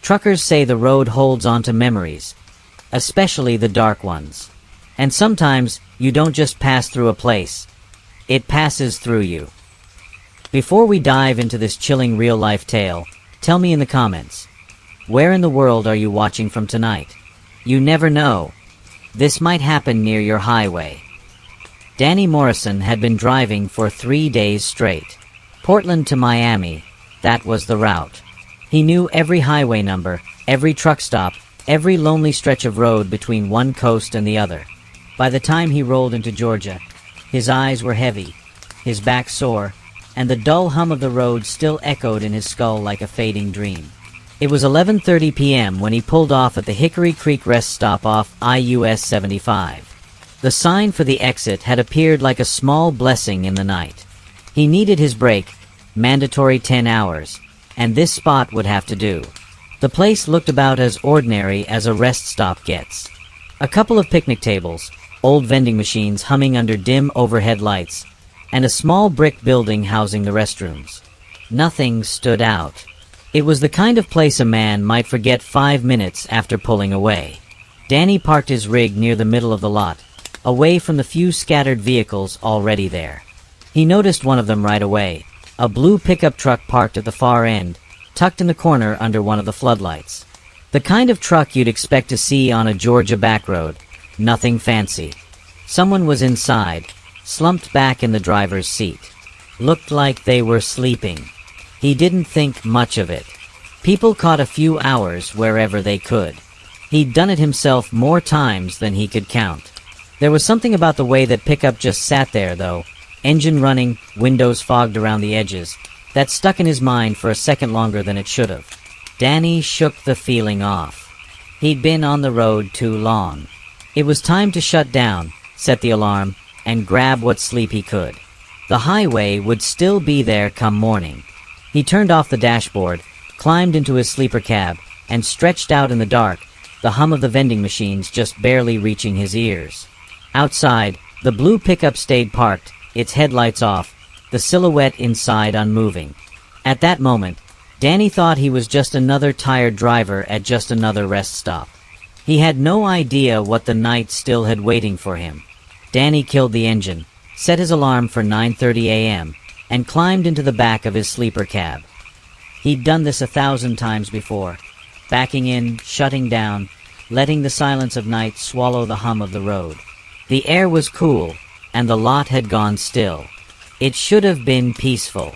Truckers say the road holds onto memories, especially the dark ones. And sometimes, you don't just pass through a place. It passes through you. Before we dive into this chilling real-life tale, tell me in the comments, where in the world are you watching from tonight? You never know. This might happen near your highway. Danny Morrison had been driving for 3 days straight. Portland to Miami, that was the route. He knew every highway number, every truck stop, every lonely stretch of road between one coast and the other. By the time he rolled into Georgia, his eyes were heavy, his back sore, and the dull hum of the road still echoed in his skull like a fading dream. It was 11:30 p.m. when he pulled off at the Hickory Creek rest stop off I-US 75. The sign for the exit had appeared like a small blessing in the night. He needed his break, mandatory 10 hours, and this spot would have to do. The place looked about as ordinary as a rest stop gets. A couple of picnic tables, old vending machines humming under dim overhead lights, and a small brick building housing the restrooms. Nothing stood out. It was the kind of place a man might forget 5 minutes after pulling away. Danny parked his rig near the middle of the lot, away from the few scattered vehicles already there. He noticed one of them right away, a blue pickup truck parked at the far end, tucked in the corner under one of the floodlights. The kind of truck you'd expect to see on a Georgia back road, nothing fancy. Someone was inside, slumped back in the driver's seat. Looked like they were sleeping. He didn't think much of it. People caught a few hours wherever they could. He'd done it himself more times than he could count. There was something about the way that pickup just sat there, though, engine running, windows fogged around the edges, that stuck in his mind for a second longer than it should have. Danny shook the feeling off. He'd been on the road too long. It was time to shut down, set the alarm, and grab what sleep he could. The highway would still be there come morning. He turned off the dashboard, climbed into his sleeper cab, and stretched out in the dark, the hum of the vending machines just barely reaching his ears. Outside, the blue pickup stayed parked, its headlights off, the silhouette inside unmoving. At that moment, Danny thought he was just another tired driver at just another rest stop. He had no idea what the night still had waiting for him. Danny killed the engine, set his alarm for 9:30 a.m., and climbed into the back of his sleeper cab. He'd done this 1,000 times before, backing in, shutting down, letting the silence of night swallow the hum of the road. The air was cool, and the lot had gone still. It should have been peaceful.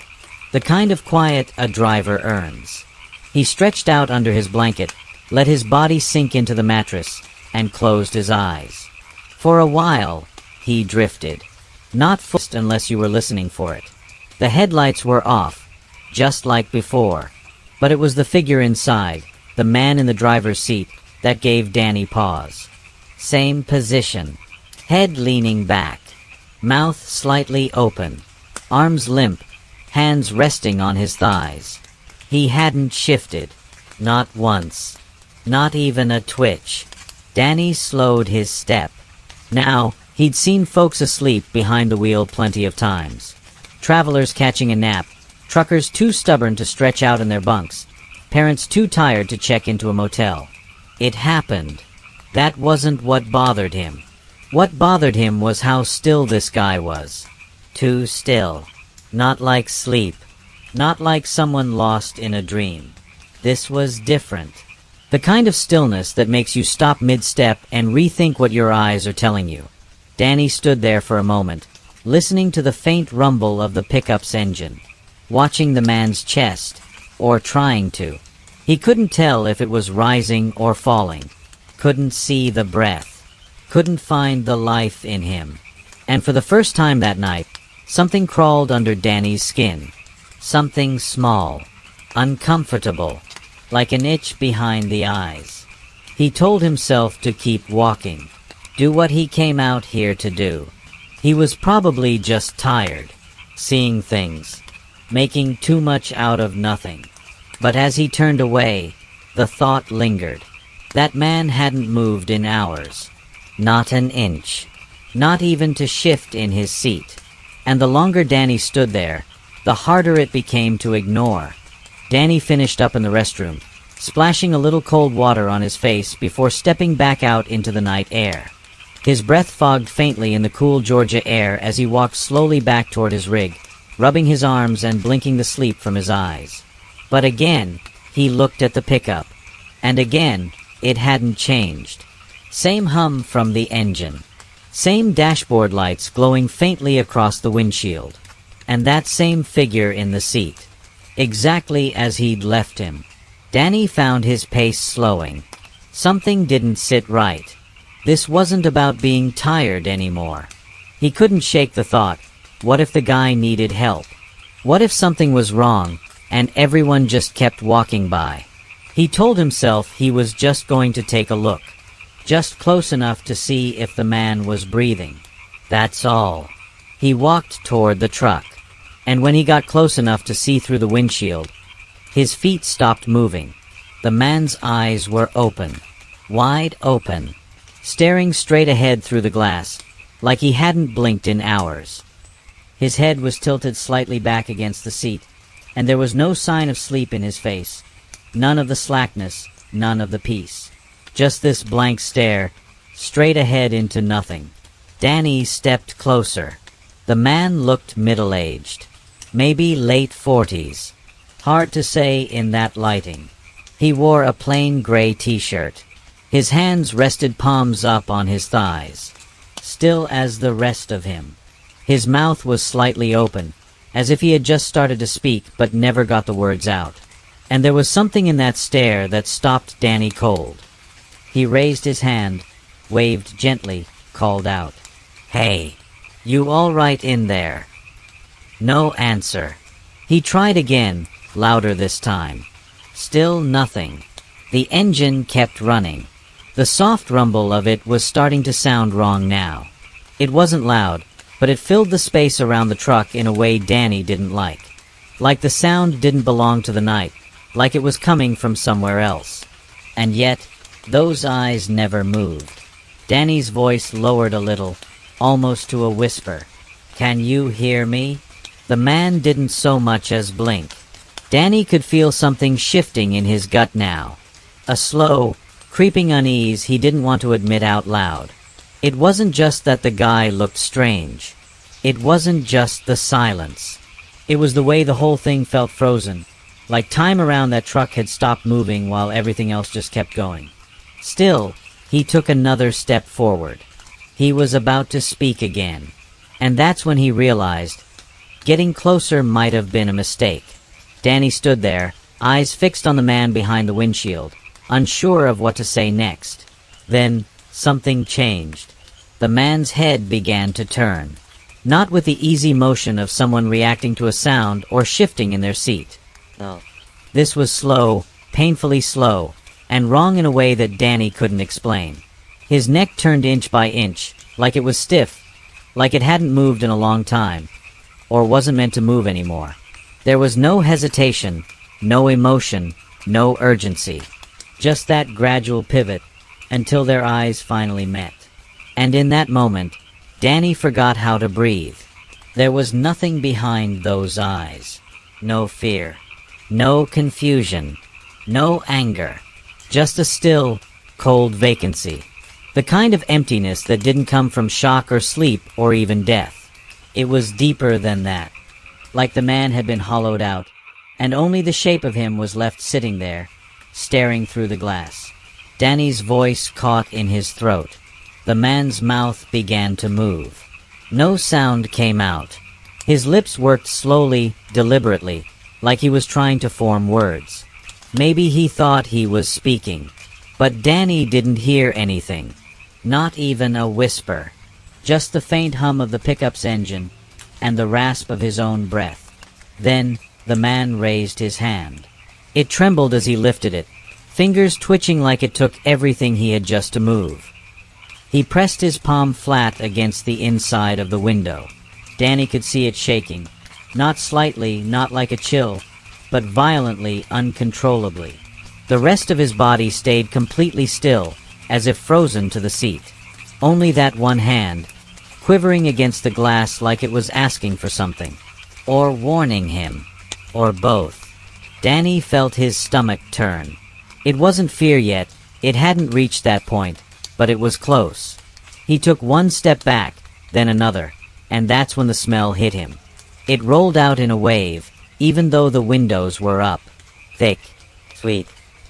The kind of quiet a driver earns. He stretched out under his blanket, let his body sink into the mattress, and closed his eyes. For a while, he drifted. Not focused unless you were listening for it. The headlights were off, just like before. But it was the figure inside, the man in the driver's seat, that gave Danny pause. Same position. Head leaning back. Mouth slightly open. Arms limp. Hands resting on his thighs. He hadn't shifted. Not once. Not even a twitch. Danny slowed his step. Now, he'd seen folks asleep behind the wheel plenty of times. Travelers catching a nap. Truckers too stubborn to stretch out in their bunks. Parents too tired to check into a motel. It happened. That wasn't what bothered him. What bothered him was how still this guy was. Too still. Not like sleep. Not like someone lost in a dream. This was different. The kind of stillness that makes you stop mid-step and rethink what your eyes are telling you. Danny stood there for a moment, listening to the faint rumble of the pickup's engine. Watching the man's chest, or trying to. He couldn't tell if it was rising or falling. Couldn't see the breath. Couldn't find the life in him. And for the first time that night, something crawled under Danny's skin. Something small. Uncomfortable. Like an itch behind the eyes. He told himself to keep walking. Do what he came out here to do. He was probably just tired. Seeing things. Making too much out of nothing. But as he turned away, the thought lingered. That man hadn't moved in hours. Not an inch. Not even to shift in his seat. And the longer Danny stood there, the harder it became to ignore. Danny finished up in the restroom, splashing a little cold water on his face before stepping back out into the night air. His breath fogged faintly in the cool Georgia air as he walked slowly back toward his rig, rubbing his arms and blinking the sleep from his eyes. But again, he looked at the pickup. And again, it hadn't changed. Same hum from the engine. Same dashboard lights glowing faintly across the windshield. And that same figure in the seat. Exactly as he'd left him. Danny found his pace slowing. Something didn't sit right. This wasn't about being tired anymore. He couldn't shake the thought, what if the guy needed help? What if something was wrong, and everyone just kept walking by? He told himself he was just going to take a look. Just close enough to see if the man was breathing. That's all. He walked toward the truck. And when he got close enough to see through the windshield, his feet stopped moving. The man's eyes were open. Wide open. Staring straight ahead through the glass, like he hadn't blinked in hours. His head was tilted slightly back against the seat, and there was no sign of sleep in his face. None of the slackness, none of the peace. Just this blank stare, straight ahead into nothing. Danny stepped closer. The man looked middle-aged. Maybe late 40s. Hard to say in that lighting. He wore a plain gray t-shirt. His hands rested palms up on his thighs. Still as the rest of him. His mouth was slightly open, as if he had just started to speak but never got the words out. And there was something in that stare that stopped Danny cold. He raised his hand, waved gently, called out, "Hey, you all right in there?" No answer. He tried again, louder this time. Still nothing. The engine kept running. The soft rumble of it was starting to sound wrong now. It wasn't loud, but it filled the space around the truck in a way Danny didn't like. Like the sound didn't belong to the night, like it was coming from somewhere else. And yet, those eyes never moved. Danny's voice lowered a little, almost to a whisper. "Can you hear me?" The man didn't so much as blink. Danny could feel something shifting in his gut now. A slow, creeping unease he didn't want to admit out loud. It wasn't just that the guy looked strange. It wasn't just the silence. It was the way the whole thing felt frozen, like time around that truck had stopped moving while everything else just kept going. Still, he took another step forward. He was about to speak again. And that's when he realized, getting closer might have been a mistake. Danny stood there, eyes fixed on the man behind the windshield, unsure of what to say next. Then, something changed. The man's head began to turn. Not with the easy motion of someone reacting to a sound or shifting in their seat. No. This was slow, painfully slow, and wrong in a way that Danny couldn't explain. His neck turned inch by inch, like it was stiff, like it hadn't moved in a long time, or wasn't meant to move anymore. There was no hesitation, no emotion, no urgency. Just that gradual pivot, until their eyes finally met. And in that moment, Danny forgot how to breathe. There was nothing behind those eyes. No fear. No confusion. No anger. Just a still, cold vacancy. The kind of emptiness that didn't come from shock or sleep or even death. It was deeper than that. Like the man had been hollowed out, and only the shape of him was left sitting there, staring through the glass. Danny's voice caught in his throat. The man's mouth began to move. No sound came out. His lips worked slowly, deliberately, like he was trying to form words. Maybe he thought he was speaking. But Danny didn't hear anything. Not even a whisper. Just the faint hum of the pickup's engine, and the rasp of his own breath. Then, the man raised his hand. It trembled as he lifted it, fingers twitching like it took everything he had just to move. He pressed his palm flat against the inside of the window. Danny could see it shaking. Not slightly, not like a chill, but violently, uncontrollably. The rest of his body stayed completely still, as if frozen to the seat. Only that one hand, quivering against the glass like it was asking for something. Or warning him. Or both. Danny felt his stomach turn. It wasn't fear yet, it hadn't reached that point, but it was close. He took one step back, then another, and that's when the smell hit him. It rolled out in a wave, even though the windows were up. Thick. Sweet.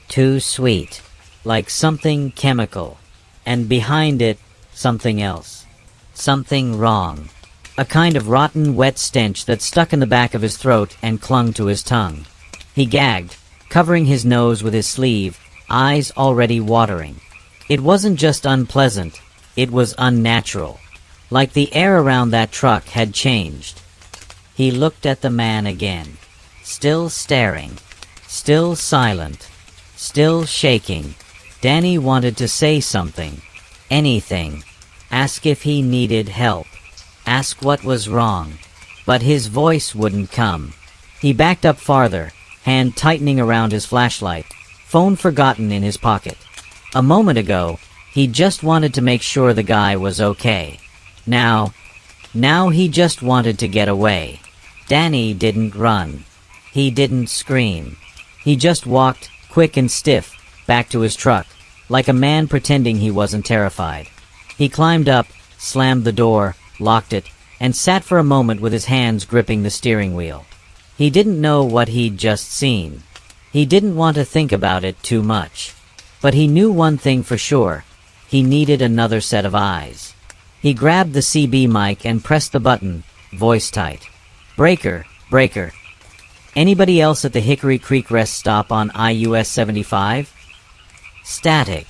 Too sweet. Like something chemical. And behind it, something else. Something wrong. A kind of rotten, wet stench that stuck in the back of his throat and clung to his tongue. He gagged, covering his nose with his sleeve, eyes already watering. It wasn't just unpleasant, it was unnatural. Like the air around that truck had changed. He looked at the man again. Still staring. Still silent. Still shaking. Danny wanted to say something. Anything. Ask if he needed help. Ask what was wrong. But his voice wouldn't come. He backed up farther, hand tightening around his flashlight, phone forgotten in his pocket. A moment ago, he just wanted to make sure the guy was okay. Now he just wanted to get away. Danny didn't run. He didn't scream. He just walked, quick and stiff, back to his truck, like a man pretending he wasn't terrified. He climbed up, slammed the door, locked it, and sat for a moment with his hands gripping the steering wheel. He didn't know what he'd just seen. He didn't want to think about it too much. But he knew one thing for sure. He needed another set of eyes. He grabbed the CB mic and pressed the button, voice tight. Breaker, breaker. Anybody else at the Hickory Creek rest stop on I-US 75? Static.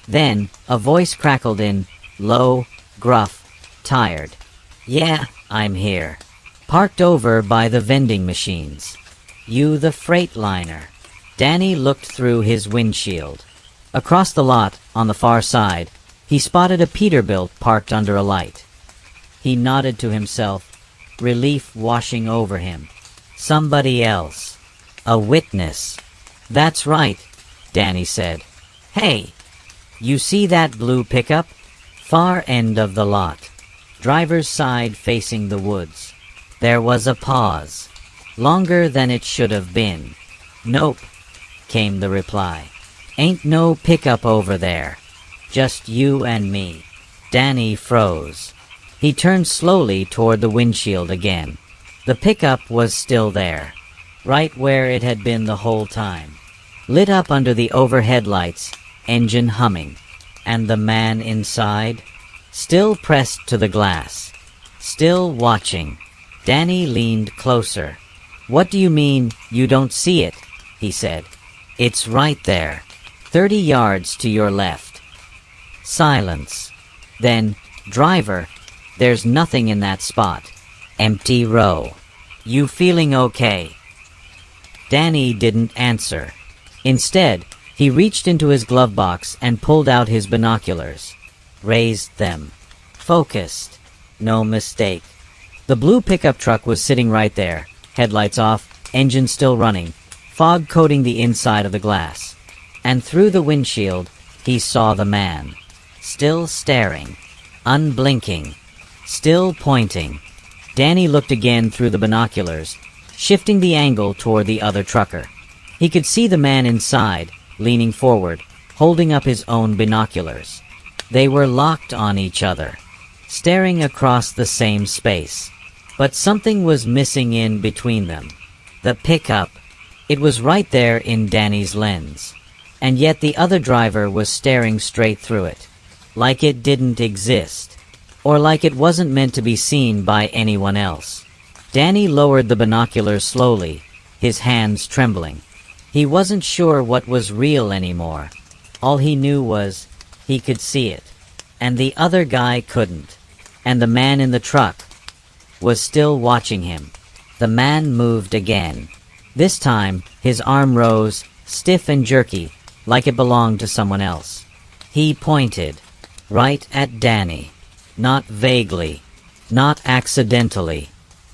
Then, a voice crackled in, low, gruff, tired. Yeah, I'm here. Parked over by the vending machines. You the Freightliner. Danny looked through his windshield. Across the lot, on the far side, he spotted a Peterbilt parked under a light. He nodded to himself, relief washing over him. Somebody else. A witness. That's right, Danny said. Hey, you see that blue pickup? Far end of the lot. Driver's side facing the woods. There was a pause. Longer than it should have been. Nope, came the reply. Ain't no pickup over there. Just you and me. Danny froze. He turned slowly toward the windshield again. The pickup was still there. Right where it had been the whole time. Lit up under the overhead lights, engine humming. And the man inside? Still pressed to the glass. Still watching. Danny leaned closer. What do you mean, you don't see it? He said. It's right there. 30 yards to your left. Silence. Then, driver, there's nothing in that spot. Empty row. You feeling okay? Danny didn't answer. Instead, he reached into his glove box and pulled out his binoculars. Raised them. Focused. No mistake. The blue pickup truck was sitting right there, headlights off, engine still running, fog coating the inside of the glass. And through the windshield, he saw the man. Still staring. Unblinking. Still pointing. Danny looked again through the binoculars, shifting the angle toward the other trucker. He could see the man inside, leaning forward, holding up his own binoculars. They were locked on each other, staring across the same space. But something was missing in between them. The pickup. It was right there in Danny's lens. And yet the other driver was staring straight through it. Like it didn't exist. Or like it wasn't meant to be seen by anyone else. Danny lowered the binoculars slowly, his hands trembling. He wasn't sure what was real anymore. All he knew was, he could see it. And the other guy couldn't. And the man in the truck was still watching him. The man moved again. This time, his arm rose, stiff and jerky, like it belonged to someone else. He pointed. Right at Danny. Not vaguely. Not accidentally.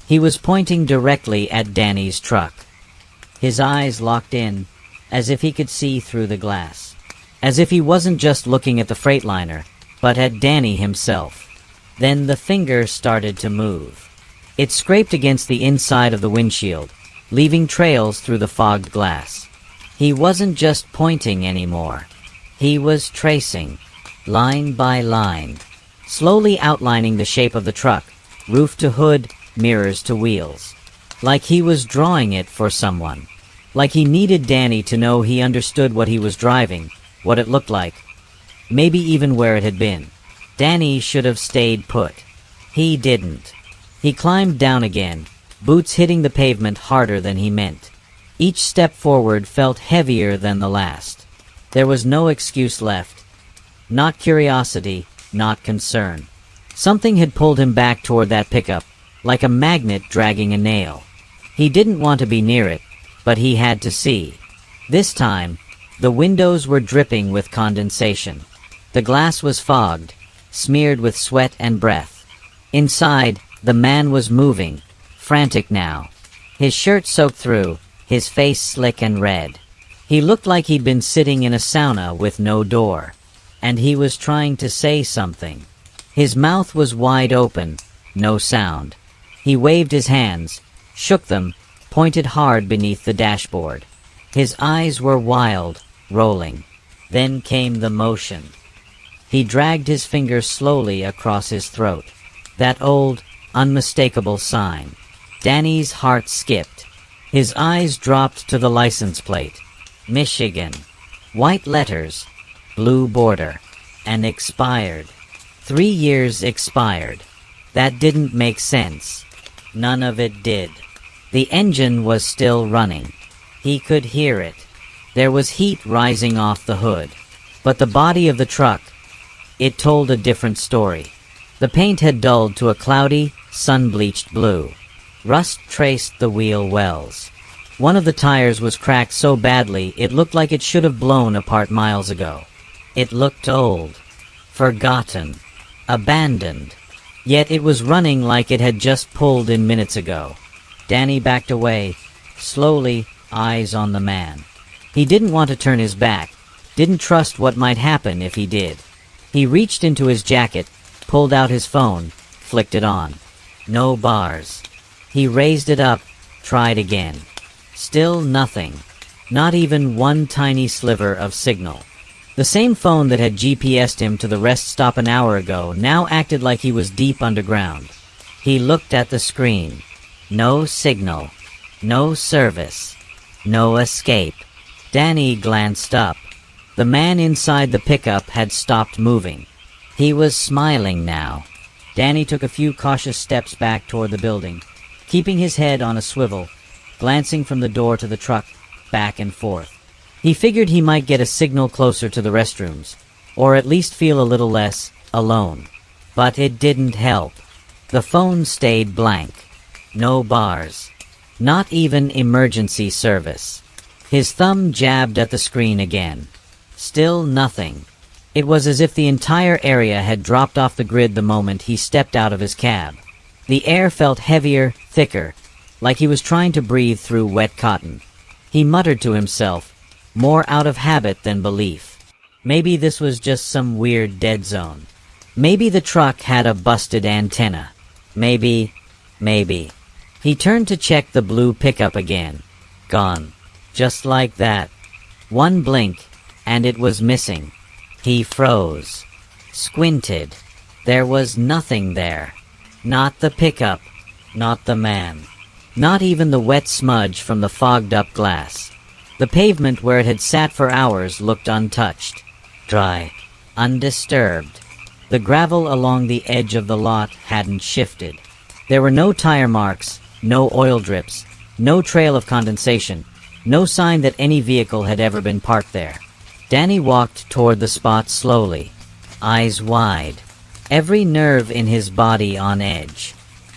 He was pointing directly at Danny's truck. His eyes locked in, as if he could see through the glass. As if he wasn't just looking at the Freightliner, but at Danny himself. Then the finger started to move. It scraped against the inside of the windshield, leaving trails through the fogged glass. He wasn't just pointing anymore. He was tracing, line by line, slowly outlining the shape of the truck, roof to hood, mirrors to wheels. Like he was drawing it for someone. Like he needed Danny to know he understood what he was driving, what it looked like, maybe even where it had been. Danny should have stayed put. He didn't. He climbed down again, boots hitting the pavement harder than he meant. Each step forward felt heavier than the last. There was no excuse left. Not curiosity, not concern. Something had pulled him back toward that pickup, like a magnet dragging a nail. He didn't want to be near it, but he had to see. This time, the windows were dripping with condensation. The glass was fogged, smeared with sweat and breath. Inside, the man was moving, frantic now. His shirt soaked through, his face slick and red. He looked like he'd been sitting in a sauna with no door. And he was trying to say something. His mouth was wide open, no sound. He waved his hands, shook them, pointed hard beneath the dashboard. His eyes were wild, rolling. Then came the motion. He dragged his fingers slowly across his throat. That old, unmistakable sign. Danny's heart skipped. His eyes dropped to the license plate. Michigan. White letters, blue border, and expired. 3 years expired. That didn't make sense. None of it did. The engine was still running. He could hear it. There was heat rising off the hood. But the body of the truck, it told a different story. The paint had dulled to a cloudy, sun-bleached blue. Rust traced the wheel wells. One of the tires was cracked so badly it looked like it should have blown apart miles ago. It looked old, forgotten, abandoned. Yet it was running like it had just pulled in minutes ago. Danny backed away, slowly, eyes on the man. He didn't want to turn his back, didn't trust what might happen if he did. He reached into his jacket, pulled out his phone, flicked it on. No bars. He raised it up, tried again. Still nothing. Not even one tiny sliver of signal. The same phone that had GPS'd him to the rest stop an hour ago now acted like he was deep underground. He looked at the screen. No signal. No service. No escape. Danny glanced up. The man inside the pickup had stopped moving. He was smiling now. Danny took a few cautious steps back toward the building, keeping his head on a swivel, glancing from the door to the truck, back and forth. He figured he might get a signal closer to the restrooms, or at least feel a little less alone. But it didn't help. The phone stayed blank. No bars. Not even emergency service. His thumb jabbed at the screen again. Still nothing. It was as if the entire area had dropped off the grid the moment he stepped out of his cab. The air felt heavier, thicker, like he was trying to breathe through wet cotton. He muttered to himself, more out of habit than belief. Maybe this was just some weird dead zone. Maybe the truck had a busted antenna. Maybe. He turned to check the blue pickup again. Gone. Just like that. One blink, and it was missing. He froze. Squinted. There was nothing there. Not the pickup. Not the man. Not even the wet smudge from the fogged-up glass. The pavement where it had sat for hours looked untouched. Dry. Undisturbed. The gravel along the edge of the lot hadn't shifted. There were no tire marks, no oil drips, no trail of condensation, no sign that any vehicle had ever been parked there. Danny walked toward the spot slowly, eyes wide, every nerve in his body on edge.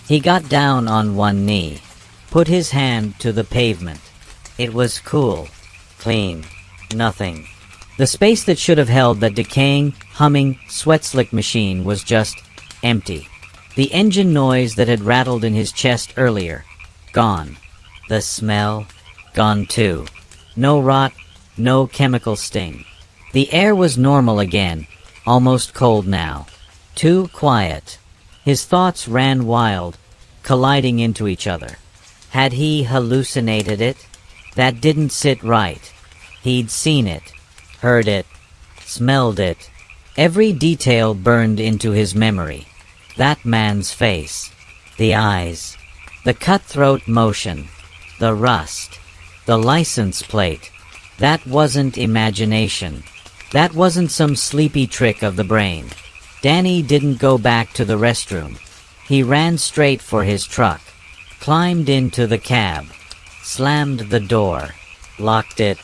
He got down on one knee, put his hand to the pavement. It was cool, clean, nothing. The space that should have held that decaying, humming, sweat-slick machine was just empty. The engine noise that had rattled in his chest earlier, gone. The smell, gone too. No rot, no chemical sting. The air was normal again, almost cold now. Too quiet. His thoughts ran wild, colliding into each other. Had he hallucinated it? That didn't sit right. He'd seen it, heard it, smelled it. Every detail burned into his memory. That man's face, the eyes, the cutthroat motion, the rust, the license plate. That wasn't imagination. That wasn't some sleepy trick of the brain. Danny didn't go back to the restroom. He ran straight for his truck, climbed into the cab, slammed the door, locked it,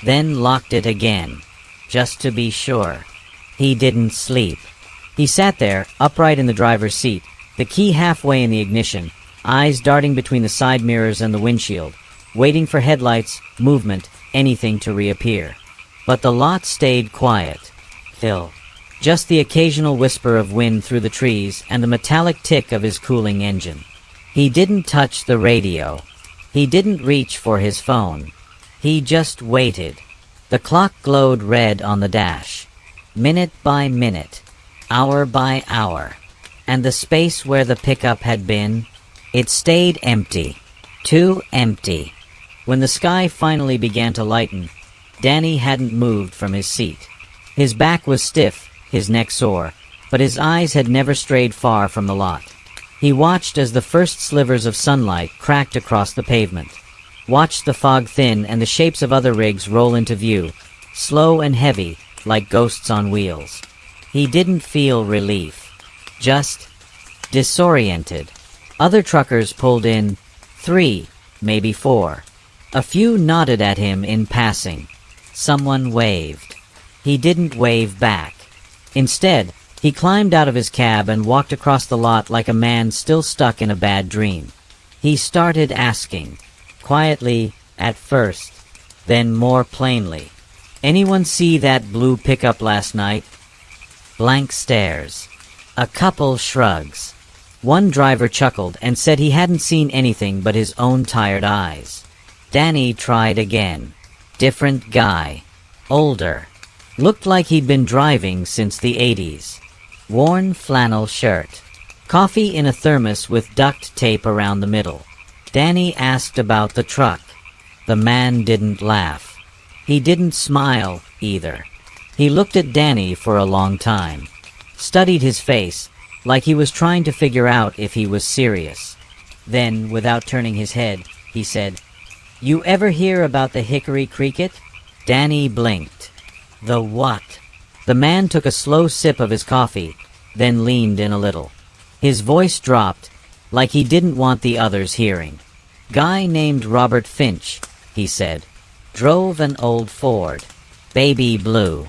then locked it again, just to be sure. He didn't sleep. He sat there, upright in the driver's seat, the key halfway in the ignition, eyes darting between the side mirrors and the windshield, waiting for headlights, movement, anything to reappear. But the lot stayed quiet. Still. Just the occasional whisper of wind through the trees and the metallic tick of his cooling engine. He didn't touch the radio. He didn't reach for his phone. He just waited. The clock glowed red on the dash. Minute by minute. Hour by hour. And the space where the pickup had been, it stayed empty. Too empty. When the sky finally began to lighten, Danny hadn't moved from his seat. His back was stiff, his neck sore, but his eyes had never strayed far from the lot. He watched as the first slivers of sunlight cracked across the pavement, watched the fog thin and the shapes of other rigs roll into view, slow and heavy, like ghosts on wheels. He didn't feel relief, just disoriented. Other truckers pulled in, 3, maybe 4. A few nodded at him in passing. Someone waved. He didn't wave back. Instead, he climbed out of his cab and walked across the lot like a man still stuck in a bad dream. He started asking, quietly at first, then more plainly, "Anyone see that blue pickup last night?" Blank stares. A couple shrugs. One driver chuckled and said he hadn't seen anything but his own tired eyes. Danny tried again. Different guy. Older. Looked like he'd been driving since the 80s. Worn flannel shirt. Coffee in a thermos with duct tape around the middle. Danny asked about the truck. The man didn't laugh. He didn't smile, either. He looked at Danny for a long time. Studied his face, like he was trying to figure out if he was serious. Then, without turning his head, he said, "You ever hear about the hickory cricket?" Danny blinked. The what? The man took a slow sip of his coffee, then leaned in a little. His voice dropped, like he didn't want the others hearing. "Guy named Robert Finch," he said. "Drove an old Ford. Baby blue.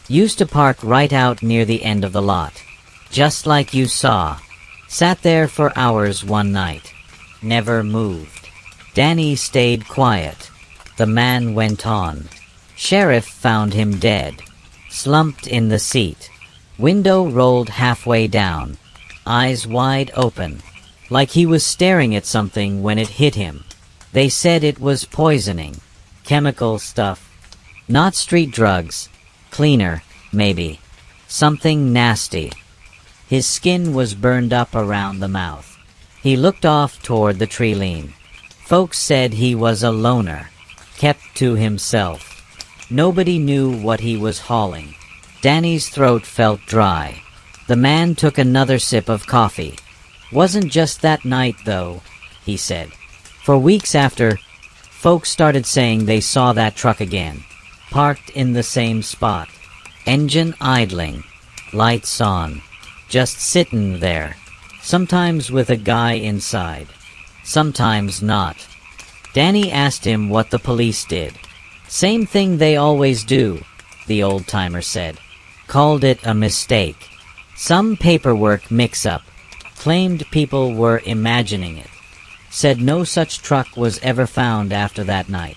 Used to park right out near the end of the lot. Just like you saw. Sat there for hours one night. Never moved." Danny stayed quiet. The man went on. "Sheriff found him dead. Slumped in the seat. Window rolled halfway down. Eyes wide open. Like he was staring at something when it hit him. They said it was poisoning. Chemical stuff. Not street drugs. Cleaner, maybe. Something nasty. His skin was burned up around the mouth. He looked off toward the tree line. Folks said he was a loner. Kept to himself. Nobody knew what he was hauling. Danny's throat felt dry. The man took another sip of coffee. "Wasn't just that night, though," he said. For weeks after, folks started saying they saw that truck again. Parked in the same spot. Engine idling. Lights on. Just sitting there. Sometimes with a guy inside. Sometimes not. Danny asked him what the police did. "Same thing they always do," the old-timer said. Called it a mistake. Some paperwork mix-up. Claimed people were imagining it. Said no such truck was ever found after that night.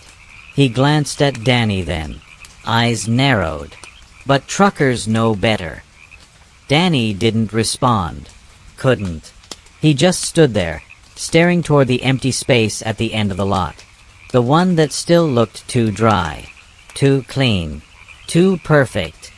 He glanced at Danny then. Eyes narrowed. But truckers know better. Danny didn't respond. Couldn't. He just stood there, staring toward the empty space at the end of the lot. The one that still looked too dry. Too clean. Too perfect.